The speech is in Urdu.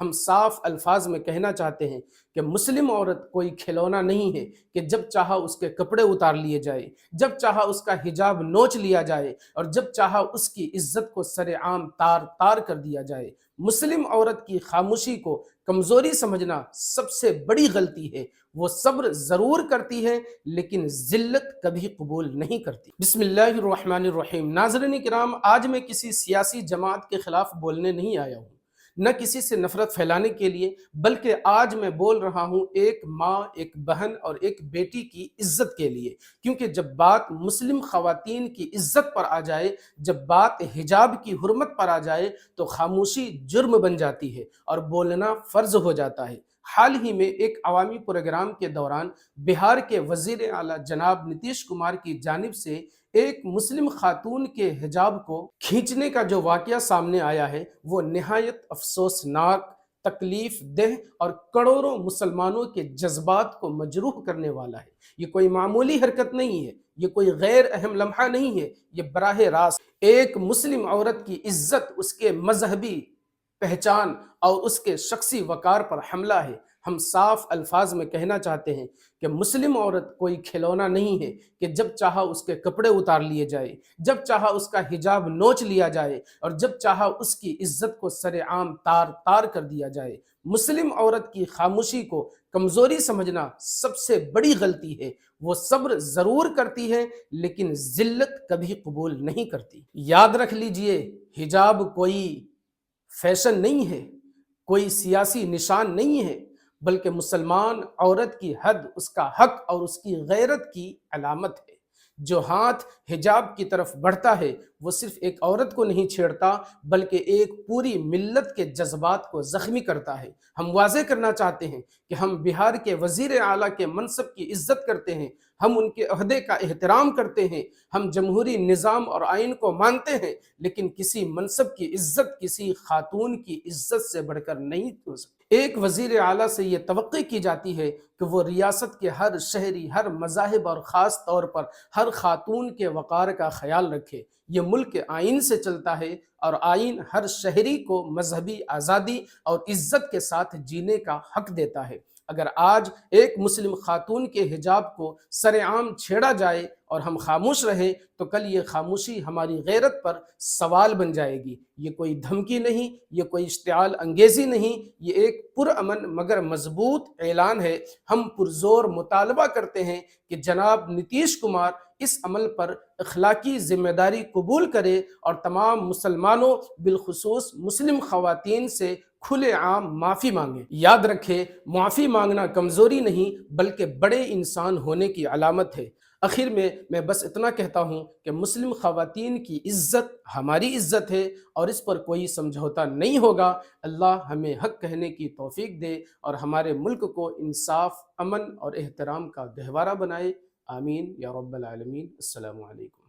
ہم صاف الفاظ میں کہنا چاہتے ہیں کہ مسلم عورت کوئی کھلونا نہیں ہے کہ جب چاہا اس کے کپڑے اتار لیے جائے، جب چاہا اس کا حجاب نوچ لیا جائے اور جب چاہا اس کی عزت کو سر عام تار تار کر دیا جائے۔ مسلم عورت کی خاموشی کو کمزوری سمجھنا سب سے بڑی غلطی ہے۔ وہ صبر ضرور کرتی ہے لیکن ذلت کبھی قبول نہیں کرتی۔ بسم اللہ الرحمن الرحیم۔ ناظرین کرام، آج میں کسی سیاسی جماعت کے خلاف بولنے نہیں آیا ہوں، نہ کسی سے نفرت پھیلانے کے لیے، بلکہ آج میں بول رہا ہوں ایک ماں، ایک بہن اور ایک بیٹی کی عزت کے لیے۔ کیونکہ جب بات مسلم خواتین کی عزت پر آ جائے، جب بات حجاب کی حرمت پر آ جائے تو خاموشی جرم بن جاتی ہے اور بولنا فرض ہو جاتا ہے۔ حال ہی میں ایک عوامی پروگرام کے دوران بہار کے وزیر اعلیٰ جناب نتیش کمار کی جانب سے ایک مسلم خاتون کے حجاب کو کھینچنے کا جو واقعہ سامنے آیا ہے وہ نہایت افسوسناک، تکلیف دہ اور کروڑوں مسلمانوں کے جذبات کو مجروح کرنے والا ہے۔ یہ کوئی معمولی حرکت نہیں ہے، یہ کوئی غیر اہم لمحہ نہیں ہے، یہ براہ راست ایک مسلم عورت کی عزت، اس کے مذہبی پہچان اور اس کے شخصی وقار پر حملہ ہے۔ ہم صاف الفاظ میں کہنا چاہتے ہیں کہ مسلم عورت کوئی کھلونا نہیں ہے کہ جب چاہا اس کے کپڑے اتار لیے جائے، جب چاہا اس کا حجاب نوچ لیا جائے اور جب چاہا اس کی عزت کو سر عام تار تار کر دیا جائے۔ مسلم عورت کی خاموشی کو کمزوری سمجھنا سب سے بڑی غلطی ہے۔ وہ صبر ضرور کرتی ہے لیکن ذلت کبھی قبول نہیں کرتی۔ یاد رکھ لیجئے، حجاب کوئی فیشن نہیں ہے، کوئی سیاسی نشان نہیں ہے، بلکہ مسلمان عورت کی حد، اس کا حق اور اس کی غیرت کی علامت ہے۔ جو ہاتھ حجاب کی طرف بڑھتا ہے وہ صرف ایک عورت کو نہیں چھیڑتا بلکہ ایک پوری ملت کے جذبات کو زخمی کرتا ہے۔ ہم واضح کرنا چاہتے ہیں کہ ہم بہار کے وزیر اعلیٰ کے منصب کی عزت کرتے ہیں، ہم ان کے عہدے کا احترام کرتے ہیں، ہم جمہوری نظام اور آئین کو مانتے ہیں، لیکن کسی منصب کی عزت کسی خاتون کی عزت سے بڑھ کر نہیں ہو سکتی۔ ایک وزیر اعلیٰ سے یہ توقع کی جاتی ہے کہ وہ ریاست کے ہر شہری، ہر مذاہب اور خاص طور پر ہر خاتون کے وقار کا خیال رکھے۔ یہ ملک آئین سے چلتا ہے اور آئین ہر شہری کو مذہبی آزادی اور عزت کے ساتھ جینے کا حق دیتا ہے۔ اگر آج ایک مسلم خاتون کے حجاب کو سر عام چھیڑا جائے اور ہم خاموش رہیں تو کل یہ خاموشی ہماری غیرت پر سوال بن جائے گی۔ یہ کوئی دھمکی نہیں، یہ کوئی اشتعال انگیزی نہیں، یہ ایک پرامن مگر مضبوط اعلان ہے۔ ہم پرزور مطالبہ کرتے ہیں کہ جناب نتیش کمار اس عمل پر اخلاقی ذمہ داری قبول کرے اور تمام مسلمانوں بالخصوص مسلم خواتین سے کھلے عام معافی مانگے۔ یاد رکھے، معافی مانگنا کمزوری نہیں بلکہ بڑے انسان ہونے کی علامت ہے۔ آخر میں بس اتنا کہتا ہوں کہ مسلم خواتین کی عزت ہماری عزت ہے اور اس پر کوئی سمجھوتا نہیں ہوگا۔ اللہ ہمیں حق کہنے کی توفیق دے اور ہمارے ملک کو انصاف، امن اور احترام کا گہوارہ بنائے۔ آمین یا رب العالمین۔ السلام علیکم۔